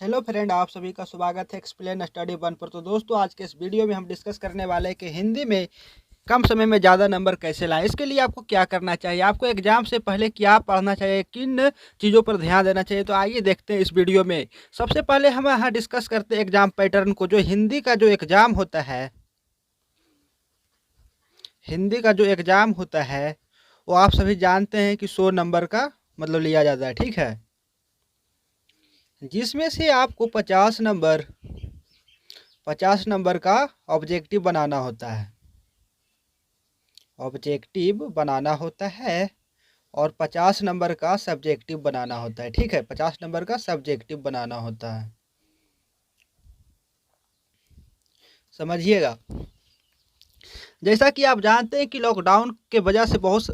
Hello friend, आप सभी का स्वागत है एक्सप्लेन स्टडी वन पर। तो दोस्तों, आज के इस वीडियो में हम डिस्कस करने वाले हैं कि हिंदी में कम समय में ज़्यादा नंबर कैसे लाएं। इसके लिए आपको क्या करना चाहिए, आपको एग्जाम से पहले क्या पढ़ना चाहिए, किन चीज़ों पर ध्यान देना चाहिए। तो आइए देखते हैं इस वीडियो में। सबसे पहले हम यहाँ डिस्कस करते हैं एग्जाम पैटर्न को। जो हिंदी का जो एग्ज़ाम होता है, हिंदी का जो एग्ज़ाम होता है वो आप सभी जानते हैं कि 100 नंबर का मतलब लिया जाता है, ठीक है। जिसमें से आपको 50 नंबर का ऑब्जेक्टिव बनाना होता है, ऑब्जेक्टिव बनाना होता है। और 50 नंबर का सब्जेक्टिव बनाना होता है, ठीक है। 50 नंबर का सब्जेक्टिव बनाना होता है, समझिएगा। जैसा कि आप जानते हैं कि लॉकडाउन के वजह से बहुत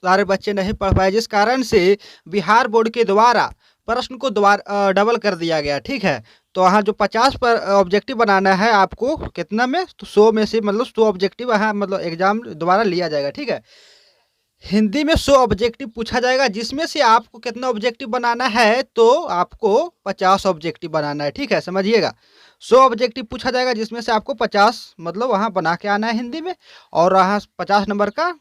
सारे बच्चे नहीं पढ़ पाए, जिस कारण से बिहार बोर्ड के द्वारा प्रश्न को दोबारा डबल कर दिया गया, ठीक है। तो यहाँ जो 50 पर ऑब्जेक्टिव बनाना है आपको, कितना में, तो 100 में से मतलब 100 ऑब्जेक्टिव यहाँ मतलब एग्जाम दोबारा लिया जाएगा, ठीक है। हिंदी में 100 ऑब्जेक्टिव पूछा जाएगा, जिसमें से आपको कितना ऑब्जेक्टिव बनाना है, तो आपको 50 ऑब्जेक्टिव बनाना है, ठीक है, समझिएगा। 100 ऑब्जेक्टिव पूछा जाएगा, जिसमें से आपको 50 मतलब वहाँ बना के आना है हिंदी में, और वहाँ 50 नंबर का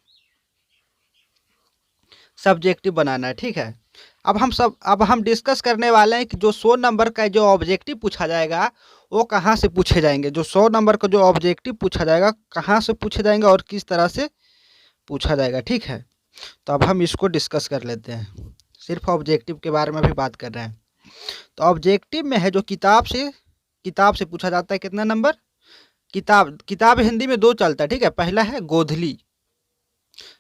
सब्जेक्टिव बनाना है, ठीक है। अब हम डिस्कस करने वाले हैं कि जो 100 नंबर का जो ऑब्जेक्टिव पूछा जाएगा वो कहाँ से पूछे जाएंगे। जो 100 नंबर का जो ऑब्जेक्टिव पूछा जाएगा कहाँ से पूछे जाएंगे और किस तरह से पूछा जाएगा, ठीक है। तो अब हम इसको डिस्कस कर लेते हैं, सिर्फ ऑब्जेक्टिव के बारे में भी बात कर रहे हैं। तो ऑब्जेक्टिव में है जो किताब से पूछा जाता है। कितना नंबर? किताब हिंदी में दो चलता है, ठीक है। पहला है गोधली,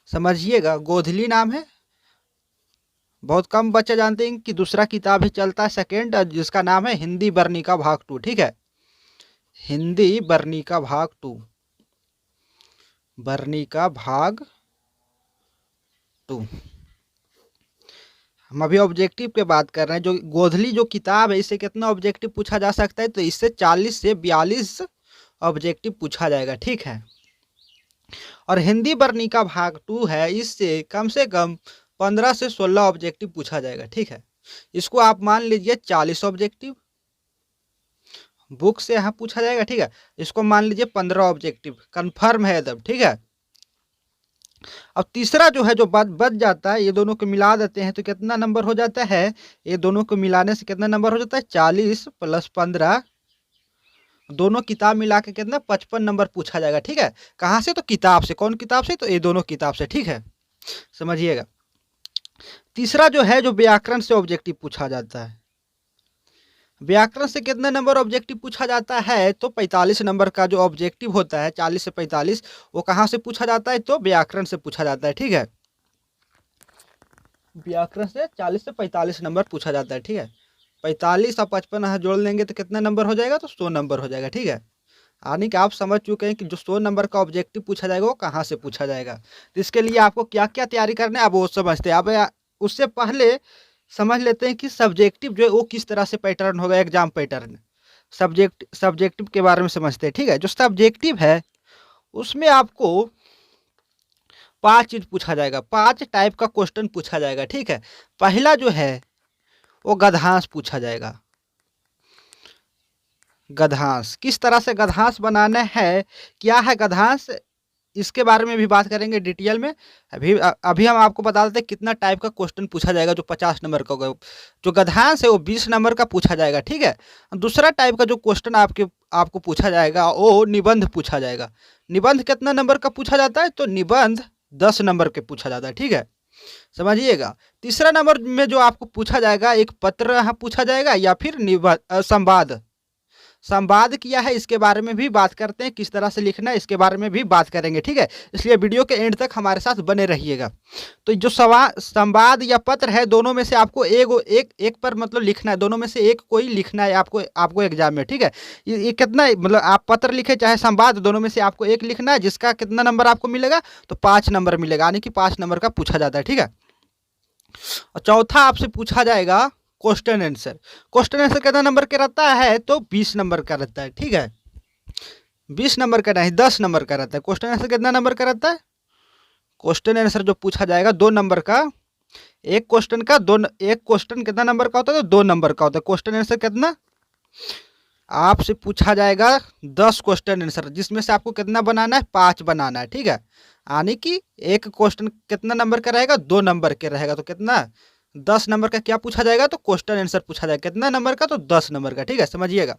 समझिएगा, गोधली नाम है। बहुत कम बच्चे जानते हैं कि दूसरा किताब ही चलता है सेकेंड, जिसका नाम है हिंदी वर्णिका भाग 2, ठीक है। हिंदी वर्णिका भाग 2, वर्णिका भाग 2। हम अभी ऑब्जेक्टिव पे बात कर रहे हैं। जो गोधली जो किताब है, इससे कितना ऑब्जेक्टिव पूछा जा सकता है, तो इससे 40 से 42 ऑब्जेक्टिव पूछा जाएगा, ठीक है। और हिंदी वर्णिका भाग 2 है, इससे कम 15 से 16 ऑब्जेक्टिव पूछा जाएगा, ठीक है। इसको आप मान लीजिए 40 ऑब्जेक्टिव बुक से यहाँ पूछा जाएगा, ठीक है। इसको मान लीजिए 15 ऑब्जेक्टिव, कंफर्म है एकदम, ठीक है। अब तीसरा जो है जो बच जाता है, ये दोनों को मिला देते हैं तो कितना नंबर हो जाता है, ये दोनों को मिलाने से कितना नंबर हो जाता है, 40 + 15, दोनों किताब मिला के कितना 55 नंबर पूछा जाएगा, ठीक है। कहाँ से? तो किताब से। कौन किताब से? तो ये दोनों किताब से, ठीक है, समझिएगा। तीसरा जो है जो व्याकरण से ऑब्जेक्टिव पूछा जाता है, व्याकरण से कितना नंबर ऑब्जेक्टिव पूछा जाता है, तो 45 नंबर का जो ऑब्जेक्टिव होता है, 40 से 45, वो कहाँ से पूछा जाता है, तो व्याकरण से पूछा जाता है, ठीक है। व्याकरण से 40 से 45 नंबर पूछा जाता है, ठीक है। 45 और 55 जोड़ लेंगे तो कितना नंबर हो जाएगा, तो 100 नंबर हो जाएगा, ठीक है। यानी कि आप समझ चुके हैं कि जो 100 नंबर का ऑब्जेक्टिव पूछा जाएगा वो कहाँ से पूछा जाएगा। तो इसके लिए आपको क्या क्या तैयारी करना है, अब वो समझते हैं। अब उससे पहले समझ लेते हैं कि सब्जेक्टिव जो है वो किस तरह से पैटर्न होगा, एग्जाम पैटर्न। सब्जेक्टिव के बारे में समझते हैं, ठीक है। जो सब्जेक्टिव है उसमें आपको 5 चीज पूछा जाएगा, 5 टाइप का क्वेश्चन पूछा जाएगा, ठीक है। पहला जो है वो गद्यांश पूछा जाएगा। गद्यांश किस तरह से गद्यांश बनाना है, क्या है गद्यांश, इसके बारे में भी बात करेंगे डिटेल में। अभी हम आपको बता देते हैं कितना टाइप का क्वेश्चन पूछा जाएगा। जो 50 नंबर का होगा, जो गद्यांश है वो 20 नंबर का पूछा जाएगा, ठीक है। दूसरा टाइप का जो क्वेश्चन आपको पूछा जाएगा वो निबंध पूछा जाएगा। निबंध कितना नंबर का पूछा जाता है, तो निबंध 10 नंबर के पूछा जाता है, ठीक है, समझिएगा। तीसरा नंबर में जो आपको पूछा जाएगा, एक पत्र यहाँ पूछा जाएगा या फिर संवाद। संवाद किया है, इसके बारे में भी बात करते हैं, किस तरह से लिखना है इसके बारे में भी बात करेंगे, ठीक है। इसलिए वीडियो के एंड तक हमारे साथ बने रहिएगा। तो जो संवाद या पत्र है, दोनों में से आपको एक पर मतलब लिखना है, दोनों में से एक कोई लिखना है आपको एग्जाम में, ठीक है। ये कितना मतलब आप पत्र लिखे चाहे संवाद, दोनों में से आपको एक लिखना है, जिसका कितना नंबर आपको मिलेगा, तो 5 नंबर मिलेगा, यानी कि 5 नंबर का पूछा जाता है, ठीक है। और चौथा आपसे पूछा जाएगा क्वेश्चन आंसर। क्वेश्चन आंसर कितना नंबर का रहता है, तो 20 नंबर का रहता है, ठीक है। 20 नंबर का नहीं, 10 नंबर का रहता है। क्वेश्चन आंसर कितना नंबर का रहता है, क्वेश्चन आंसर जो पूछा जाएगा 2 नंबर का, एक क्वेश्चन का एक क्वेश्चन कितना नंबर का होता है? तो 2 नंबर का होता है। क्वेश्चन आंसर कितना आपसे पूछा जाएगा? 10 क्वेश्चन आंसर, जिसमें से आपको कितना बनाना है? 5 बनाना है, ठीक है। यानी कि एक क्वेश्चन कितना नंबर का रहेगा? 2 नंबर के रहेगा। तो कितना 10 नंबर का क्या पूछा जाएगा? तो क्वेश्चन आंसर पूछा जाएगा। कितना नंबर का? तो 10 नंबर का, ठीक है, समझिएगा।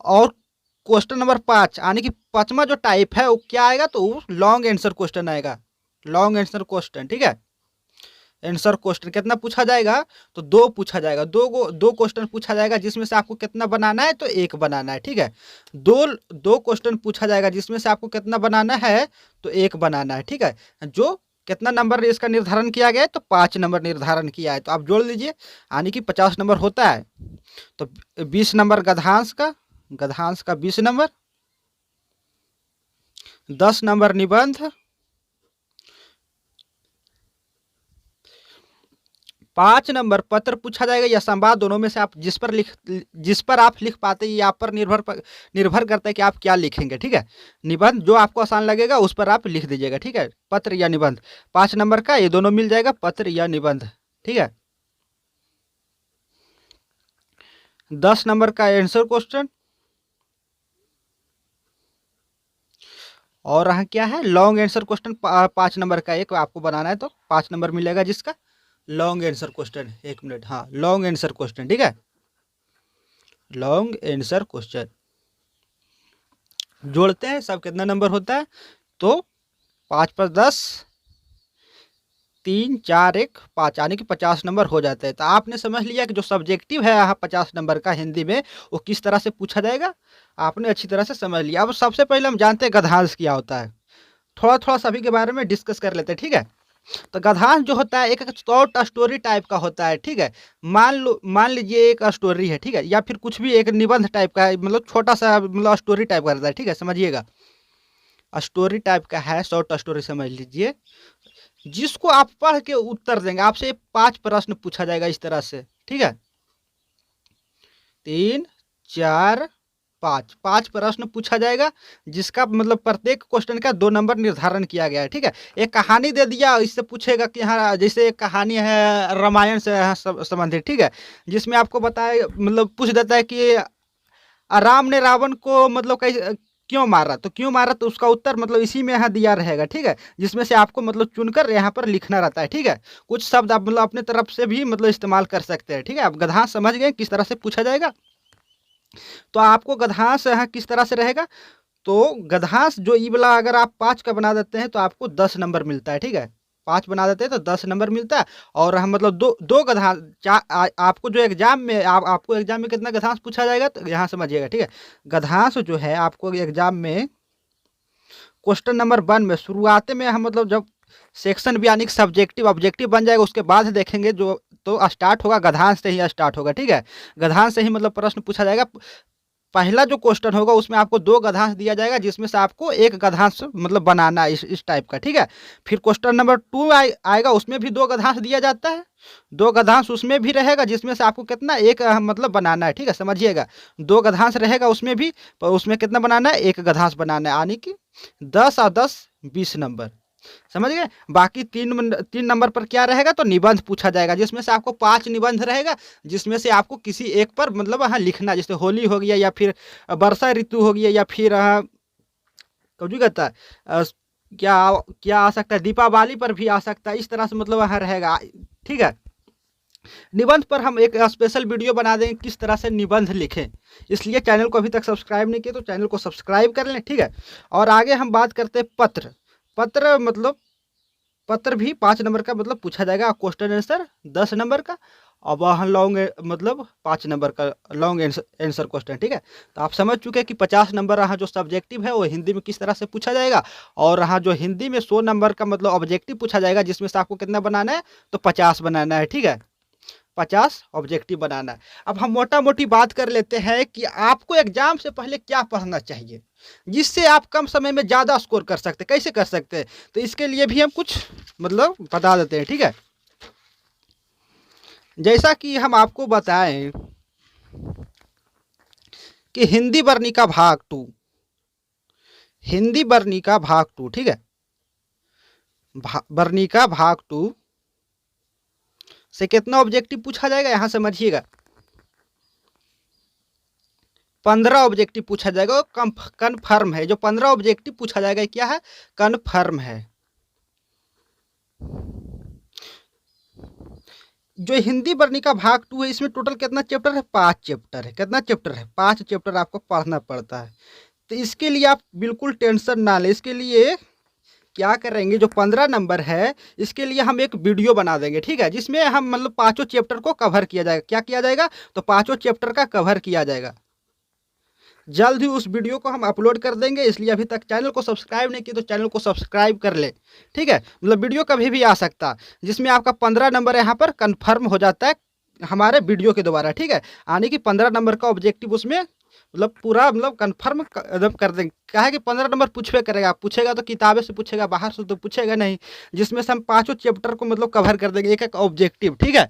और क्वेश्चन नंबर 5 यानी कि पांचवा जो टाइप है वो क्या आएगा? तो लॉन्ग आंसर क्वेश्चन आएगा। लॉन्ग आंसर क्वेश्चन, ठीक है। आंसर क्वेश्चन कितना पूछा जाएगा? तो 2 पूछा जाएगा। दो क्वेश्चन पूछा जाएगा, जिसमें से आपको कितना बनाना है? तो 1 बनाना है, ठीक है। दो क्वेश्चन पूछा जाएगा, जिसमें से आपको कितना बनाना है? तो 1 बनाना है, ठीक है। जो कितना नंबर इसका निर्धारण किया गया है? तो 5 नंबर निर्धारण किया है। तो आप जोड़ लीजिए, यानी कि 50 नंबर होता है। तो 20 नंबर गद्यांश का 20 नंबर, 10 नंबर निबंध, 5 नंबर पत्र पूछा जाएगा या संवाद, दोनों में से आप जिस पर आप लिख पाते हैं, आप पर निर्भर करता है कि आप क्या लिखेंगे, ठीक है। निबंध जो आपको आसान लगेगा उस पर आप लिख दीजिएगा, ठीक है। पत्र या निबंध 5 नंबर का, ये दोनों मिल जाएगा, पत्र या निबंध, ठीक है। 10 नंबर का आंसर क्वेश्चन, और यहाँ क्या है? लॉन्ग आंसर क्वेश्चन 5 नंबर का एक आपको बनाना है, तो 5 नंबर मिलेगा, जिसका लॉन्ग आंसर क्वेश्चन। 1 मिनट, हाँ, लॉन्ग आंसर क्वेश्चन, ठीक है। लॉन्ग आंसर क्वेश्चन जोड़ते हैं, सब कितना नंबर होता है? तो 5 पर 10, 3 4 1 5, यानी कि 50 नंबर हो जाते हैं। तो आपने समझ लिया कि जो सब्जेक्टिव है यहाँ 50 नंबर का हिंदी में, वो किस तरह से पूछा जाएगा। आपने अच्छी तरह से समझ लिया। अब सबसे पहले हम जानते हैं गद्यांश क्या होता है। थोड़ा थोड़ा सभी के बारे में डिस्कस कर लेते हैं, ठीक है। तो गद्यांश जो होता है एक शॉर्ट स्टोरी टाइप का होता है, ठीक है। मान लीजिए एक स्टोरी है, ठीक है, या फिर कुछ भी एक निबंध टाइप का है, मतलब छोटा सा, मतलब स्टोरी टाइप का रहता है, ठीक है, समझिएगा। स्टोरी टाइप का है, शॉर्ट स्टोरी समझ लीजिए, जिसको आप पढ़ के उत्तर देंगे। आपसे 5 प्रश्न पूछा जाएगा इस तरह से, ठीक है। 3 4 5 प्रश्न पूछा जाएगा, जिसका मतलब प्रत्येक क्वेश्चन का 2 नंबर निर्धारण किया गया है, ठीक है। एक कहानी दे दिया, इससे पूछेगा कि हाँ, जैसे एक कहानी है रामायण से संबंधित, ठीक है, जिसमें आपको बताए, मतलब पूछ देता है कि राम ने रावण को मतलब कैसे, क्यों मारा, तो क्यों मारा, तो उसका उत्तर मतलब इसी में यहाँ दिया रहेगा, ठीक है। जिसमें से आपको मतलब चुनकर यहाँ पर लिखना रहता है, ठीक है। कुछ शब्द आप मतलब अपने तरफ से भी मतलब इस्तेमाल कर सकते हैं, ठीक है। आप गद्यांश समझ गए किस तरह से पूछा जाएगा। तो आपको गद्यांश यहाँ किस तरह से रहेगा? तो गद्यांश जो ई वाला अगर आप 5 का बना देते हैं तो आपको 10 नंबर मिलता है, ठीक है। 5 बना देते हैं तो 10 नंबर मिलता है। और हम मतलब दो गद्यांश आपको जो एग्जाम में आपको एग्जाम में कितना गद्यांश पूछा जाएगा, तो यहाँ समझिएगा, ठीक है। गद्यांश जो है आपको एग्जाम में क्वेश्चन नंबर 1 में शुरुआत में हम मतलब जब सेक्शन भी यानी कि सब्जेक्टिव ऑब्जेक्टिव बन जाएगा, उसके बाद देखेंगे जो, तो स्टार्ट होगा गद्यांश से ही स्टार्ट होगा, ठीक है। गद्यांश से ही मतलब प्रश्न पूछा जाएगा। पहला जो क्वेश्चन होगा उसमें आपको 2 गद्यांश दिया जाएगा, जिसमें से आपको एक गद्यांश मतलब बनाना है इस टाइप का, ठीक है। फिर क्वेश्चन नंबर 2 आएगा, उसमें भी 2 गद्यांश दिया जाता है। 2 गद्यांश उसमें भी रहेगा, जिसमें से आपको कितना एक मतलब बनाना है, ठीक है, समझिएगा। 2 गद्यांश रहेगा उसमें भी, पर उसमें कितना बनाना है? एक गद्यांश बनाना है, यानी कि 10 और 10 20 नंबर, समझ गए। बाकी 3 नंबर पर क्या रहेगा? तो निबंध पूछा जाएगा, जिसमें से आपको 5 निबंध रहेगा, जिसमें से आपको किसी एक पर मतलब हाँ लिखना, जैसे होली हो गया, या फिर वर्षा ऋतु हो गया, या फिर कभी कहता है क्या क्या आ सकता है, दीपावली पर भी आ सकता है, इस तरह से मतलब वहाँ रहेगा, ठीक है। निबंध पर हम एक स्पेशल वीडियो बना देंगे किस तरह से निबंध लिखें, इसलिए चैनल को अभी तक सब्सक्राइब नहीं किया तो चैनल को सब्सक्राइब कर लें, ठीक है। और आगे हम बात करते हैं पत्र मतलब पत्र भी 5 नंबर का मतलब पूछा जाएगा। क्वेश्चन आंसर 10 नंबर का, और वहाँ लॉन्ग मतलब 5 नंबर का लॉन्ग आंसर क्वेश्चन, ठीक है। तो आप समझ चुके हैं कि 50 नंबर यहाँ जो सब्जेक्टिव है वो हिंदी में किस तरह से पूछा जाएगा, और यहाँ जो हिंदी में 100 नंबर का मतलब ऑब्जेक्टिव पूछा जाएगा, जिसमें से आपको कितना बनाना है? तो 50 बनाना है, ठीक है। 50 ऑब्जेक्टिव बनाना है। अब हम मोटा मोटी बात कर लेते हैं कि आपको एग्जाम से पहले क्या पढ़ना चाहिए, जिससे आप कम समय में ज़्यादा स्कोर कर सकते हैं। कैसे कर सकते हैं? तो इसके लिए भी हम कुछ मतलब बता देते हैं, ठीक है। जैसा कि हम आपको बताएं कि हिंदी वर्णिका भाग 2, हिंदी वर्णिका भाग 2, ठीक है, वर्णिका भाग 2 से कितना ऑब्जेक्टिव पूछा जाएगा, यहाँ समझिएगा 15 ऑब्जेक्टिव पूछा जाएगा। कन्फर्म है, जो 15 ऑब्जेक्टिव पूछा जाएगा क्या है, कन्फर्म है। जो हिंदी वर्णिका भाग 2 है, इसमें टोटल कितना चैप्टर है, 5 चैप्टर है। कितना चैप्टर है, 5 चैप्टर आपको पढ़ना पड़ता है। तो इसके लिए आप बिल्कुल टेंशन ना लें। इसके लिए क्या करेंगे, जो 15 नंबर है इसके लिए हम एक वीडियो बना देंगे, ठीक है, जिसमें हम मतलब पांचों चैप्टर को कवर किया जाएगा। क्या किया जाएगा, तो पांचों चैप्टर का कवर किया जाएगा। जल्द ही उस वीडियो को हम अपलोड कर देंगे, इसलिए अभी तक चैनल को सब्सक्राइब नहीं किया तो चैनल को सब्सक्राइब कर ले, ठीक है। मतलब वीडियो कभी भी आ सकता, जिसमें आपका 15 नंबर यहाँ पर कन्फर्म हो जाता है हमारे वीडियो के द्वारा, ठीक है। आने की 15 नंबर का ऑब्जेक्टिव उसमें मतलब पूरा मतलब कन्फर्म कर देंगे। क्या है कि 15 नंबर पूछवे करेगा, पूछेगा तो किताबें से पूछेगा, बाहर से तो पूछेगा नहीं, जिसमें से हम पांचों चैप्टर को मतलब कवर कर देंगे, एक एक ऑब्जेक्टिव, ठीक है।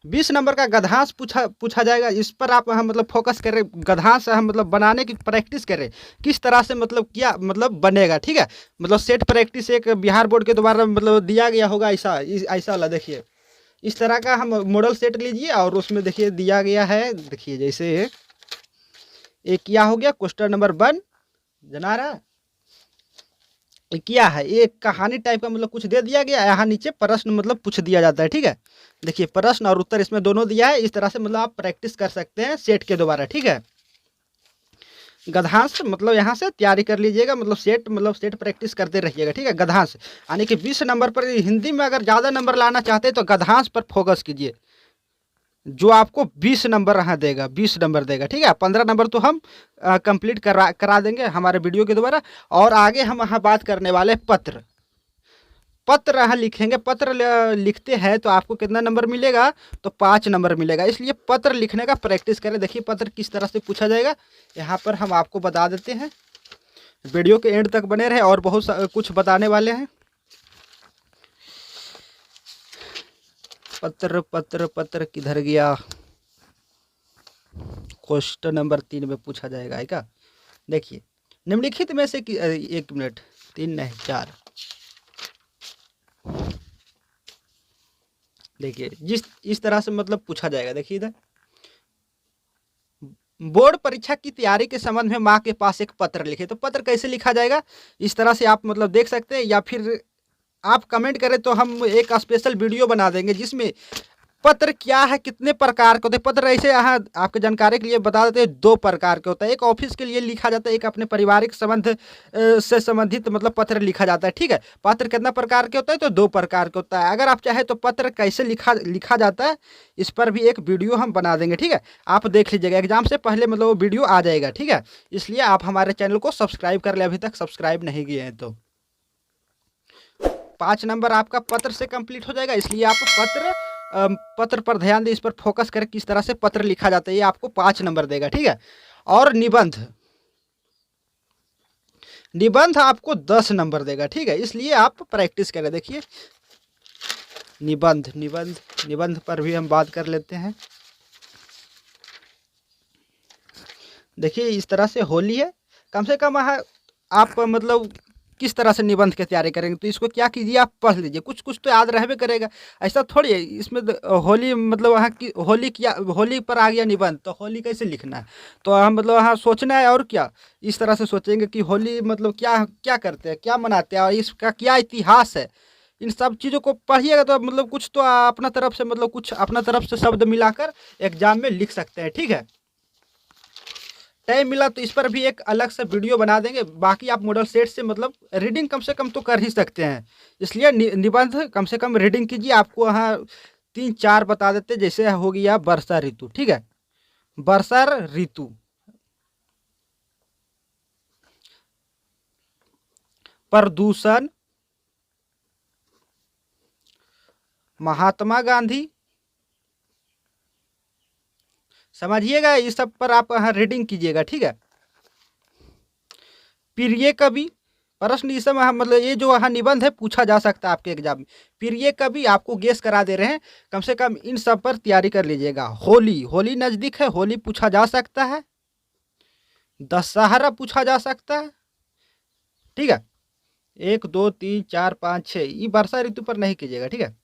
20 नंबर का गधांश पूछा जाएगा। इस पर आप हम मतलब फोकस करें, गधांश हम मतलब बनाने की प्रैक्टिस करें, किस तरह से मतलब क्या मतलब बनेगा, ठीक है। मतलब सेट प्रैक्टिस एक बिहार बोर्ड के द्वारा मतलब दिया गया होगा, ऐसा ऐसा वाला देखिए, इस तरह का हम मॉडल सेट लीजिए और उसमें देखिए दिया गया है। देखिए जैसे एक क्या हो गया, क्वेश्चन नंबर 1 जना रहा, क्या है, एक कहानी टाइप का मतलब कुछ दे दिया गया, यहाँ नीचे प्रश्न मतलब पूछ दिया जाता है, ठीक है। देखिए प्रश्न और उत्तर इसमें दोनों दिया है। इस तरह से मतलब आप प्रैक्टिस कर सकते हैं सेट के द्वारा, ठीक है। गधांश मतलब यहाँ से तैयारी कर लीजिएगा, मतलब सेट प्रैक्टिस करते रहिएगा, ठीक है। गधांश यानी कि 20 नंबर पर, हिंदी में अगर ज़्यादा नंबर लाना चाहते हैं तो गधांश पर फोकस कीजिए, जो आपको 20 नंबर यहाँ देगा, 20 नंबर देगा, ठीक है। 15 नंबर तो हम कंप्लीट करा देंगे हमारे वीडियो के द्वारा। और आगे हम यहाँ बात करने वाले पत्र यहाँ लिखेंगे। पत्र लिखते हैं तो आपको कितना नंबर मिलेगा, तो 5 नंबर मिलेगा। इसलिए पत्र लिखने का प्रैक्टिस करें। देखिए पत्र किस तरह से पूछा जाएगा, यहाँ पर हम आपको बता देते हैं। वीडियो के एंड तक बने रहे और बहुत कुछ बताने वाले हैं। पत्र पत्र पत्र किधर गया, क्वेश्चन नंबर 3 में पूछा जाएगा, है क्या। देखिए निम्नलिखित में से 1 मिनट 3 नहीं 4, देखिए इस तरह से मतलब पूछा जाएगा। देखिए इधर, बोर्ड परीक्षा की तैयारी के संबंध में माँ के पास एक पत्र लिखे। तो पत्र कैसे लिखा जाएगा, इस तरह से आप मतलब देख सकते हैं, या फिर आप कमेंट करें तो हम एक स्पेशल वीडियो बना देंगे जिसमें पत्र क्या है, कितने प्रकार के होते हैं। पत्र ऐसे यहाँ आपके जानकारी के लिए बता देते हैं, 2 प्रकार के होता है। एक ऑफिस के लिए लिखा जाता है, एक अपने पारिवारिक संबंध से संबंधित मतलब पत्र लिखा जाता है, ठीक है। पत्र कितना प्रकार के होता है, तो 2 प्रकार के होता है। अगर आप चाहे तो पत्र कैसे लिखा जाता है, इस पर भी एक वीडियो हम बना देंगे, ठीक है। आप देख लीजिएगा, एग्जाम से पहले मतलब वो वीडियो आ जाएगा, ठीक है। इसलिए आप हमारे चैनल को सब्सक्राइब कर ले, अभी तक सब्सक्राइब नहीं किए हैं तो। 5 नंबर आपका पत्र से कंप्लीट हो जाएगा। इसलिए आप पत्र पर ध्यान दें, इस पर फोकस करें, किस तरह से पत्र लिखा जाता है, ये आपको 5 नंबर देगा, ठीक है। और निबंध आपको 10 नंबर देगा, ठीक है। इसलिए आप प्रैक्टिस करें। देखिए निबंध पर भी हम बात कर लेते हैं। देखिए इस तरह से होली है, कम से कम आप मतलब किस तरह से निबंध की तैयारी करेंगे, तो इसको क्या कीजिए, आप पढ़ लीजिए, कुछ कुछ तो याद रहबे करेगा। ऐसा थोड़ी है, इसमें होली मतलब वहाँ की होली पर आ गया निबंध, तो होली कैसे लिखना है, तो हम मतलब वहाँ सोचना है। और क्या, इस तरह से सोचेंगे कि होली मतलब क्या क्या करते हैं, क्या मनाते हैं, और इसका क्या इतिहास है। इन सब चीज़ों को पढ़िएगा तो मतलब कुछ तो अपना तरफ से मतलब कुछ अपना तरफ से शब्द मिलाकर एग्जाम में लिख सकते हैं, ठीक है। टाइम मिला तो इस पर भी एक अलग से वीडियो बना देंगे। बाकी आप मॉडल सेट से मतलब रीडिंग कम से कम तो कर ही सकते हैं। इसलिए निबंध कम से कम रीडिंग कीजिए। आपको यहाँ 3-4 बता देते, जैसे हो गया वर्षा ऋतु, ठीक है। वर्षा ऋतु, प्रदूषण, महात्मा गांधी, समझिएगा, इस सब पर आप यहाँ रीडिंग कीजिएगा, ठीक है। प्रिय कवि, प्रश्न इस समय मतलब ये जो यहाँ निबंध है पूछा जा सकता है आपके एग्जाम में। प्रिय कवि आपको गेस करा दे रहे हैं, कम से कम इन सब पर तैयारी कर लीजिएगा। होली नज़दीक है, होली पूछा जा सकता है। दशहरा पूछा जा सकता है, ठीक है। 1 2 3 4 5 6, ये वर्षा ऋतु पर नहीं कीजिएगा, ठीक है।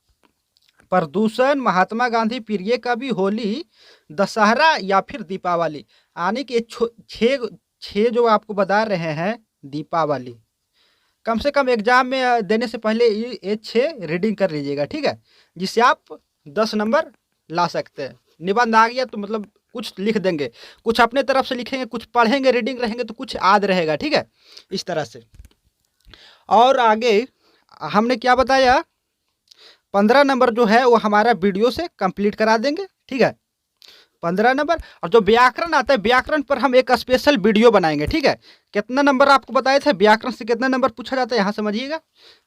प्रदूषण, महात्मा गांधी, प्रिय कवि, होली, दशहरा या फिर दीपावली। यानी कि छः छः जो आपको बता रहे हैं दीपावली। कम से कम एग्जाम में देने से पहले ये 6 रीडिंग कर लीजिएगा, ठीक है, जिससे आप 10 नंबर ला सकते हैं। निबंध आ गया तो मतलब कुछ लिख देंगे, कुछ अपने तरफ से लिखेंगे, कुछ पढ़ेंगे, रीडिंग रहेंगे तो कुछ याद रहेगा, ठीक है, इस तरह से। और आगे हमने क्या बताया, 15 नंबर जो है वो हमारा वीडियो से कंप्लीट करा देंगे, ठीक है, 15 नंबर। और जो व्याकरण आता है, व्याकरण पर हम एक स्पेशल वीडियो बनाएंगे, ठीक है। कितना नंबर आपको बताए थे, व्याकरण से कितना नंबर पूछा जाता है, यहाँ समझिएगा।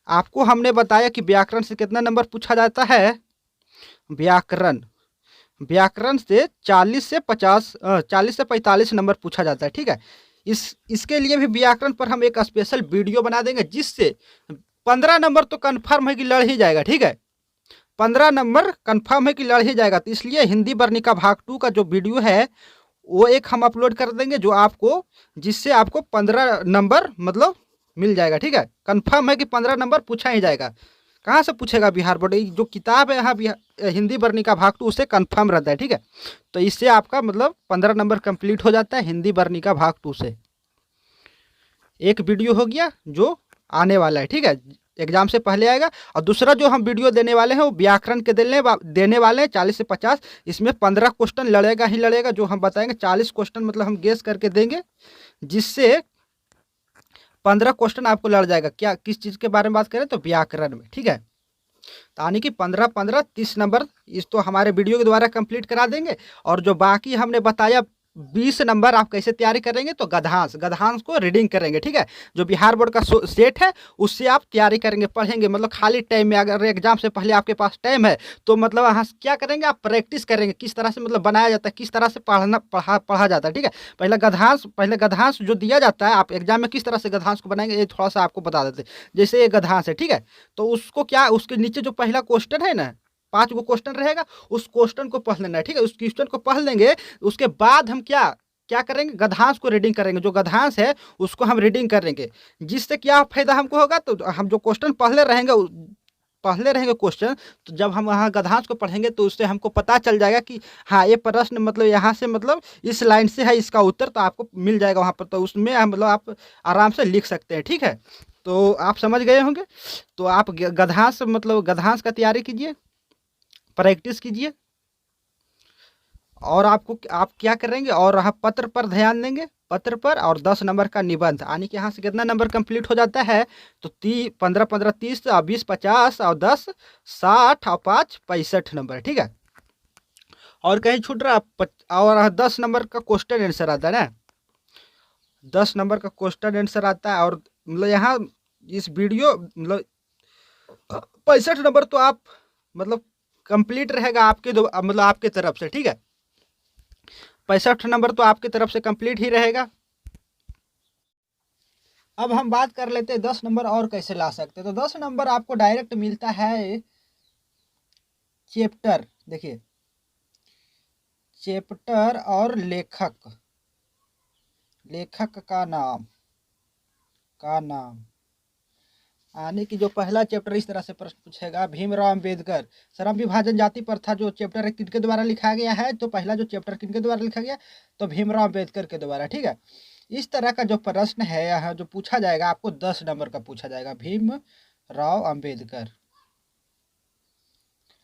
आपको हमने बताया कि व्याकरण से कितना नंबर पूछा जाता है। व्याकरण से 40 से 45 नंबर पूछा जाता है, ठीक है। इसके लिए भी व्याकरण पर हम एक स्पेशल वीडियो बना देंगे, जिससे 15 नंबर तो कन्फर्म है कि लड़ ही जाएगा, ठीक है, 15 नंबर कन्फर्म है कि लड़ ही जाएगा। तो इसलिए हिंदी वर्णिका भाग 2 का जो वीडियो है वो एक हम अपलोड कर देंगे, जो आपको जिससे आपको 15 नंबर मतलब मिल जाएगा, ठीक है। कन्फर्म है कि 15 नंबर पूछा ही जाएगा। कहाँ से पूछेगा, बिहार बोर्ड, जो किताब है यहाँ हिंदी वर्णिका भाग 2 उससे कन्फर्म रहता है, ठीक है। तो इससे आपका मतलब 15 नंबर कंप्लीट हो जाता है हिंदी वर्णिका भाग 2 से। एक वीडियो हो गया जो आने वाला है, ठीक है, एग्जाम से पहले आएगा। और दूसरा जो हम वीडियो देने वाले हैं वो व्याकरण के देने वाले हैं 40 से 50। इसमें 15 क्वेश्चन लड़ेगा ही लड़ेगा, जो हम बताएंगे 40 क्वेश्चन मतलब हम गेस करके देंगे, जिससे 15 क्वेश्चन आपको लड़ जाएगा। क्या किस चीज़ के बारे में बात करें, तो व्याकरण में, ठीक है। तो यानी कि 15 30 नंबर इस तो हमारे वीडियो के द्वारा कंप्लीट करा देंगे। और जो बाकी हमने बताया 20 नंबर आप कैसे तैयारी करेंगे, तो गधांश को रीडिंग करेंगे, ठीक है। जो बिहार बोर्ड का सेट है उससे आप तैयारी करेंगे, पढ़ेंगे। मतलब खाली टाइम में, अगर एग्जाम से पहले आपके पास टाइम है तो मतलब वहाँ क्या करेंगे, आप प्रैक्टिस करेंगे किस तरह से मतलब बनाया जाता है, किस तरह से पढ़ा जाता है, ठीक है। पहले गधांश जो दिया जाता है, आप एग्जाम में किस तरह से गधांश को बनाएंगे ये थोड़ा सा आपको बता देते हैं। जैसे ये गधांश है, ठीक है, तो उसको क्या, उसके नीचे जो पहला क्वेश्चन है ना, 5 गो क्वेश्चन रहेगा, उस क्वेश्चन को पढ़ लेना है, ठीक है। उस क्वेश्चन को पढ़ लेंगे, उसके बाद हम क्या क्या करेंगे, गधांश को रीडिंग करेंगे। जो गधांश है उसको हम रीडिंग करेंगे, जिससे क्या फायदा हमको होगा, तो हम जो क्वेश्चन पढ़ले रहेंगे क्वेश्चन, तो जब हम वहाँ गधांश को पढ़ेंगे तो उससे हमको पता चल जाएगा कि हाँ ये प्रश्न मतलब यहाँ से मतलब इस लाइन से है इसका उत्तर, तो आपको मिल जाएगा वहाँ पर। तो उसमें मतलब आप आराम से लिख सकते हैं, ठीक है। तो आप समझ गए होंगे। तो आप गधांश का तैयारी कीजिए, प्रैक्टिस कीजिए। और आप क्या करेंगे, और आप पत्र पर ध्यान देंगे, पत्र पर। और 10 नंबर का निबंध, यानी कि यहाँ से कितना नंबर कंप्लीट हो जाता है, तो 15 15 30 और 20 50 और 10 60 और 5 65 नंबर, ठीक है। और कहीं छूट रहा, और 10 नंबर का क्वेश्चन आंसर आता है ना, 10 नंबर का क्वेश्चन आंसर आता है। और मतलब यहाँ इस वीडियो मतलब 65 नंबर तो आप मतलब कंप्लीट रहेगा मतलब आपके तरफ से, ठीक है। 65 नंबर तो आपकी तरफ से कंप्लीट ही रहेगा। अब हम बात कर लेते हैं 10 नंबर और कैसे ला सकते हैं। तो 10 नंबर आपको डायरेक्ट मिलता है चैप्टर, देखिए चैप्टर और लेखक का नाम यानी कि जो पहला चैप्टर इस तरह से प्रश्न पूछेगा, भीमराव अंबेडकर श्रम विभाजन जाति प्रथा जो चैप्टर है किनके द्वारा लिखा गया है, तो पहला जो चैप्टर किनके द्वारा लिखा गया, तो भीमराव अंबेडकर के द्वारा, ठीक है। इस तरह का जो प्रश्न है यहाँ जो पूछा जाएगा आपको 10 नंबर का पूछा जाएगा, भीमराव अंबेडकर।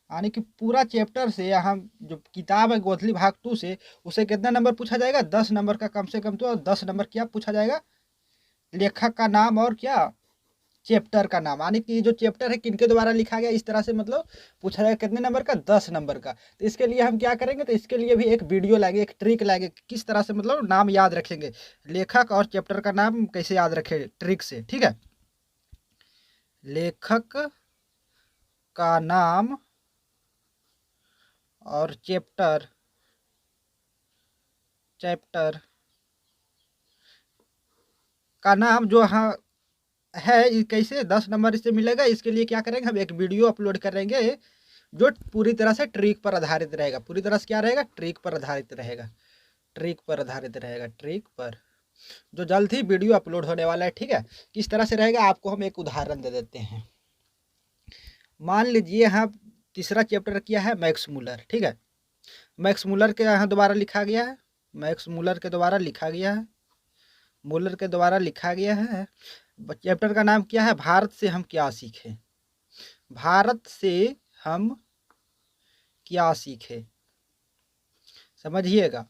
यानी कि पूरा चैप्टर से यहाँ जो किताब है गोधली भाग 2 से, उसे कितना नंबर पूछा जाएगा, 10 नंबर का कम से कम। तो 10 नंबर क्या पूछा जाएगा, लेखक का नाम और क्या, चैप्टर का नाम। यानी कि जो चैप्टर है किनके द्वारा लिखा गया, इस तरह से मतलब पूछा जाएगा कितने नंबर का, 10 नंबर का। तो इसके लिए हम क्या करेंगे, तो इसके लिए भी एक वीडियो लाएंगे, एक ट्रिक लाएंगे, किस तरह से मतलब नाम याद रखेंगे, लेखक और चैप्टर का नाम कैसे याद रखें ट्रिक से, ठीक है। लेखक का नाम और चैप्टर का नाम जो हाँ है, कैसे 10 नंबर इससे मिलेगा। इसके लिए क्या करेंगे, हम एक वीडियो अपलोड करेंगे जो पूरी तरह से ट्रिक पर आधारित रहेगा। पूरी तरह से क्या रहेगा, ट्रिक पर आधारित रहेगा, ट्रिक पर जो जल्द ही वीडियो अपलोड होने वाला है, ठीक है। किस तरह से रहेगा आपको हम एक उदाहरण दे देते हैं। मान लीजिए यहाँ तीसरा चैप्टर किया है मैक्स मूलर, ठीक है। मैक्स मूलर के यहाँ दोबारा लिखा गया है, मैक्स मूलर के द्वारा लिखा गया है, मूलर के द्वारा लिखा गया है। चैप्टर का नाम क्या है? भारत से हम क्या सीखें। भारत से हम क्या सीखें, समझिएगा।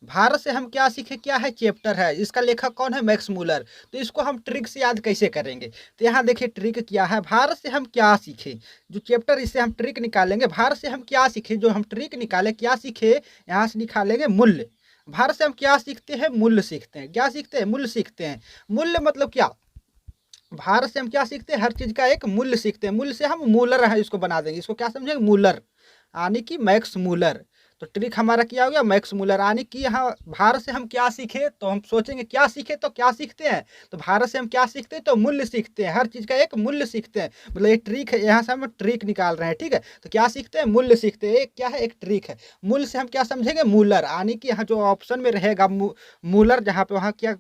भारत से हम क्या सीखे, क्या है चैप्टर है, इसका लेखक कौन है? Max Muller. तो इसको हम ट्रिक से याद कैसे करेंगे? तो यहाँ देखिए ट्रिक क्या है, भारत से हम क्या सीखे, जो चैप्टर इससे हम ट्रिक निकालेंगे। भारत से हम क्या सीखे, जो हम ट्रिक निकाले क्या सीखे, यहाँ से निकालेंगे मूल्य। भारत से हम क्या सीखते हैं? मूल्य सीखते हैं। क्या सीखते हैं? मूल्य सीखते हैं। मूल्य मतलब क्या? भारत से हम क्या सीखते हैं? हर चीज का एक मूल्य सीखते हैं। मूल्य से हम मूलर है इसको बना देंगे। इसको क्या समझेंगे? मूलर, यानी कि मैक्स मूलर। तो ट्रिक हमारा क्या हो गया? Max Muller. यानी कि यहाँ भारत से हम क्या सीखे, तो हम सोचेंगे क्या सीखे तो क्या सीखते हैं। तो भारत से हम क्या सीखते हैं? तो मूल्य सीखते हैं। हर चीज का एक मूल्य सीखते हैं, मतलब ये ट्रिक है, यहाँ से हम ट्रिक निकाल रहे हैं, ठीक है। तो क्या सीखते हैं? मूल्य सीखते हैं। एक क्या है? एक ट्रिक है। मूल्य से हम क्या समझेंगे? मूलर, यानी कि यहाँ जो ऑप्शन में रहेगा मूलर, जहाँ पे वहाँ क्या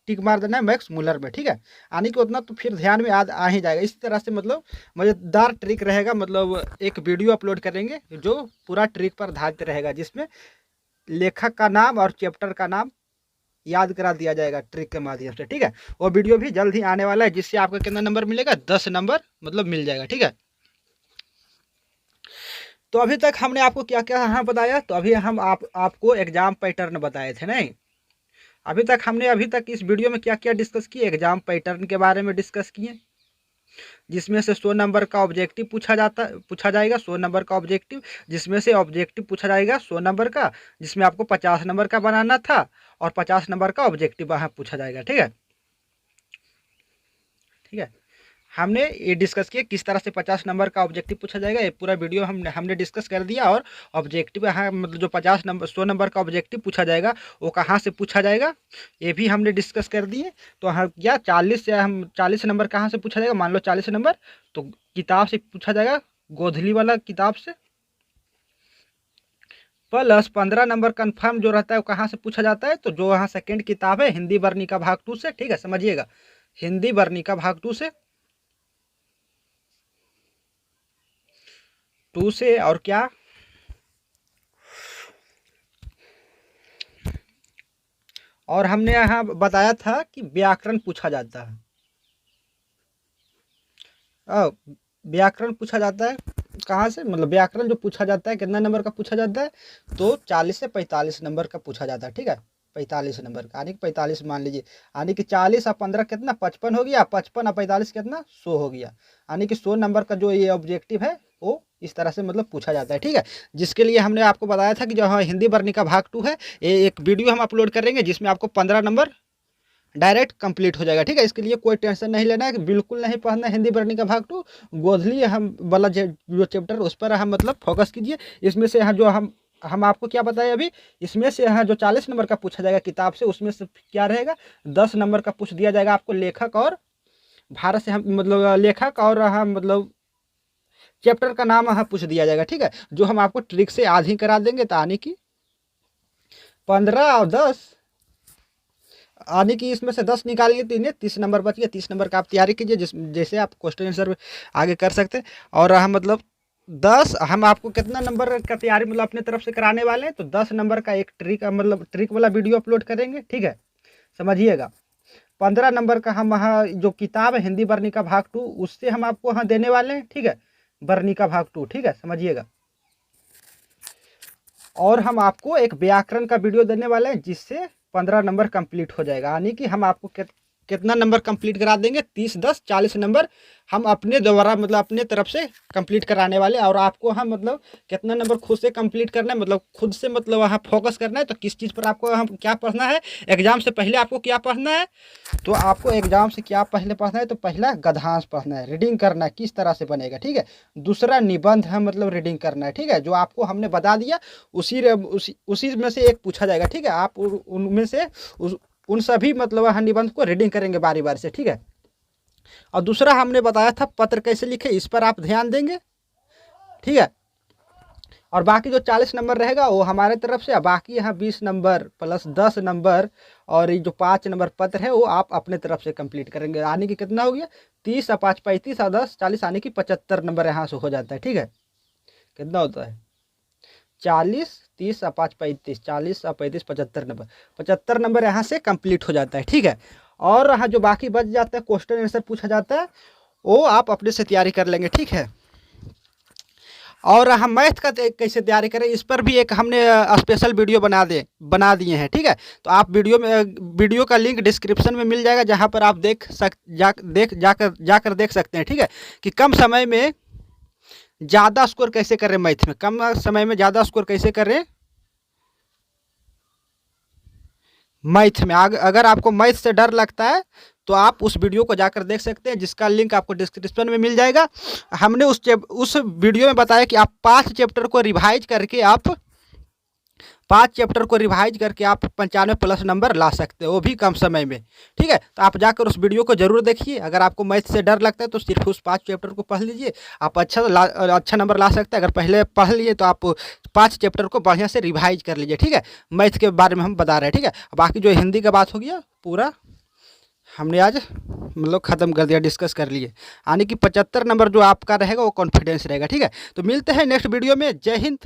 टिक मार देना है? मैक्स मूलर में, ठीक है। आने कि उतना तो फिर ध्यान में आ ही जाएगा। इस तरह से मतलब मज़ेदार ट्रिक रहेगा। मतलब एक वीडियो अपलोड करेंगे जो पूरा ट्रिक पर आधारित रहेगा, जिसमें लेखक का नाम और चैप्टर का नाम याद करा दिया जाएगा ट्रिक के माध्यम से, ठीक है। वो वीडियो भी जल्द ही आने वाला है, जिससे आपका कितना नंबर मिलेगा? 10 नंबर मतलब मिल जाएगा, ठीक है। तो अभी तक हमने आपको क्या क्या यहाँ बताया, तो अभी हम आपको एग्जाम पैटर्न बताए थे, नहीं? अभी तक इस वीडियो में क्या क्या डिस्कस किए? एग्जाम पैटर्न के बारे में डिस्कस किए, जिसमें से 100 नंबर का ऑब्जेक्टिव पूछा जाएगा 100 नंबर का ऑब्जेक्टिव, जिसमें से ऑब्जेक्टिव पूछा जाएगा 100 नंबर का, जिसमें आपको 50 नंबर का बनाना था, और 50 नंबर का ऑब्जेक्टिव वहाँ पूछा जाएगा, ठीक है। ठीक है, हमने ये डिस्कस किया किस तरह से 50 नंबर का ऑब्जेक्टिव पूछा जाएगा। ये पूरा वीडियो हमने डिस्कस कर दिया। और ऑब्जेक्टिव यहाँ मतलब जो 100 नंबर का ऑब्जेक्टिव पूछा जाएगा वो कहाँ से पूछा जाएगा, ये भी हमने डिस्कस कर दिए। तो हाँ क्या 40 नंबर कहाँ से पूछा जाएगा? मान लो 40 नंबर तो किताब से पूछा जाएगा, गोधली वाला किताब से। प्लस 15 नंबर कन्फर्म जो रहता है वो कहाँ से पूछा जाता है? तो जो यहाँ सेकेंड किताब है हिंदी वर्णिका भाग 2 से, ठीक है, समझिएगा, हिंदी वर्णिका भाग 2 से, और क्या, और हमने यहाँ बताया था कि व्याकरण पूछा जाता है। व्याकरण पूछा जाता है कहाँ से, मतलब व्याकरण जो पूछा जाता है कितना नंबर का पूछा जाता है? तो 40 से 45 नंबर का पूछा जाता है, ठीक है, 45 नंबर का, यानी कि 45 मान लीजिए, यानी कि 40 और 15 कितना? 55 हो गया, 55 और 45 कितना? 100 हो गया, यानी कि 100 नंबर का जो ये ऑब्जेक्टिव है वो इस तरह से मतलब पूछा जाता है, ठीक है। जिसके लिए हमने आपको बताया था कि जो हाँ हिंदी वर्णिका भाग 2 है, ये एक वीडियो हम अपलोड करेंगे जिसमें आपको 15 नंबर डायरेक्ट कंप्लीट हो जाएगा, ठीक है। इसके लिए कोई टेंशन नहीं लेना है, बिल्कुल नहीं पढ़ना हिंदी वर्णिका भाग 2। गोधली हम वाला जो चैप्टर उस पर हम मतलब फोकस कीजिए। इसमें से यहाँ जो हम आपको क्या बताए अभी, इसमें से यहाँ जो 40 नंबर का पूछा जाएगा किताब से, उसमें से क्या रहेगा? 10 नंबर का पूछ दिया जाएगा आपको लेखक और भारत से हम मतलब लेखक और हम मतलब चैप्टर का नाम यहाँ पूछ दिया जाएगा, ठीक है, जो हम आपको ट्रिक से याद ही करा देंगे। तो आने की 15 और 10, आने की इसमें से 10 निकालेंगे तो इन्हें 30 नंबर बच गया। 30 नंबर का आप तैयारी कीजिए, जैसे आप क्वेश्चन आंसर आगे कर सकते हैं। और हम मतलब 10 हम आपको कितना नंबर का तैयारी मतलब अपने तरफ से कराने वाले हैं? तो 10 नंबर का एक ट्रिक मतलब ट्रिक वाला वीडियो अपलोड करेंगे, ठीक है, समझिएगा। 15 नंबर का हम वहाँ जो किताब है हिंदी वर्णिका भाग 2 उससे हम आपको वहाँ देने वाले हैं, ठीक है, वर्णिका भाग 2, ठीक है, समझिएगा। और हम आपको एक व्याकरण का वीडियो देने वाले हैं जिससे 15 नंबर कंप्लीट हो जाएगा, यानी कि हम आपको कितना नंबर कंप्लीट करा देंगे? 30 10 40 नंबर हम अपने द्वारा मतलब अपने तरफ से कंप्लीट कराने वाले। और आपको हम मतलब कितना नंबर खुद से कंप्लीट करना है, मतलब खुद से मतलब वहाँ फोकस करना है। तो किस चीज़ पर आपको हम क्या पढ़ना है एग्जाम से पहले, आपको क्या पढ़ना है? तो आपको एग्जाम से क्या पहले पढ़ना है? तो पहला गद्यांश पढ़ना है, रीडिंग करना है किस तरह से बनेगा, ठीक है। दूसरा निबंध है मतलब रीडिंग करना है, ठीक है, जो आपको हमने बता दिया उसी में से एक पूछा जाएगा, ठीक है। आप उनमें से उन सभी मतलब वहाँ निबंध को रीडिंग करेंगे बारी बारी से, ठीक है। और दूसरा हमने बताया था पत्र कैसे लिखे, इस पर आप ध्यान देंगे, ठीक है। और बाकी जो 40 नंबर रहेगा वो हमारे तरफ से, बाकी यहाँ 20 नंबर प्लस 10 नंबर और ये जो 5 नंबर पत्र है वो आप अपने तरफ से कंप्लीट करेंगे। आने की कितना हो गया? 30 और 5 35 और 10 40, आने की 75 नंबर यहाँ से हो जाता है, ठीक है। कितना होता है 40, 30 और 5 35, 40 और 35 75 नंबर। 75 नंबर यहाँ से कंप्लीट हो जाता है। ठीक है, और यहाँ जो बाकी बच जाता है क्वेश्चन आंसर पूछा जाता है वो आप अपने से तैयारी कर लेंगे। ठीक है, और हम मैथ का कैसे तैयारी करें इस पर भी एक हमने स्पेशल वीडियो बना दिए हैं। ठीक है, तो आप वीडियो का लिंक डिस्क्रिप्शन में मिल जाएगा, जहां पर आप जाकर देख सकते हैं। ठीक है, कि कम समय में ज़्यादा स्कोर कैसे करें, मैथ में कम समय में ज़्यादा स्कोर कैसे करें मैथ में। अगर आपको मैथ से डर लगता है तो आप उस वीडियो को जाकर देख सकते हैं, जिसका लिंक आपको डिस्क्रिप्शन में मिल जाएगा। हमने उस वीडियो में बताया कि आप 5 चैप्टर को रिवाइज करके आप 95+ नंबर ला सकते हो, वो भी कम समय में। ठीक है, तो आप जाकर उस वीडियो को जरूर देखिए। अगर आपको मैथ से डर लगता है तो सिर्फ उस 5 चैप्टर को पढ़ लीजिए, आप अच्छा नंबर ला सकते हैं। अगर पहले पढ़ लिए तो आप 5 चैप्टर को बढ़िया से रिवाइज कर लीजिए। ठीक है, मैथ के बारे में हम बता रहे हैं। ठीक है, बाकी जो हिंदी का बात हो गया पूरा हमने आज मतलब ख़त्म कर दिया, डिस्कस कर लिए। यानी कि 75 नंबर जो आपका रहेगा वो कॉन्फिडेंस रहेगा। ठीक है, तो मिलते हैं नेक्स्ट वीडियो में। जय हिंद।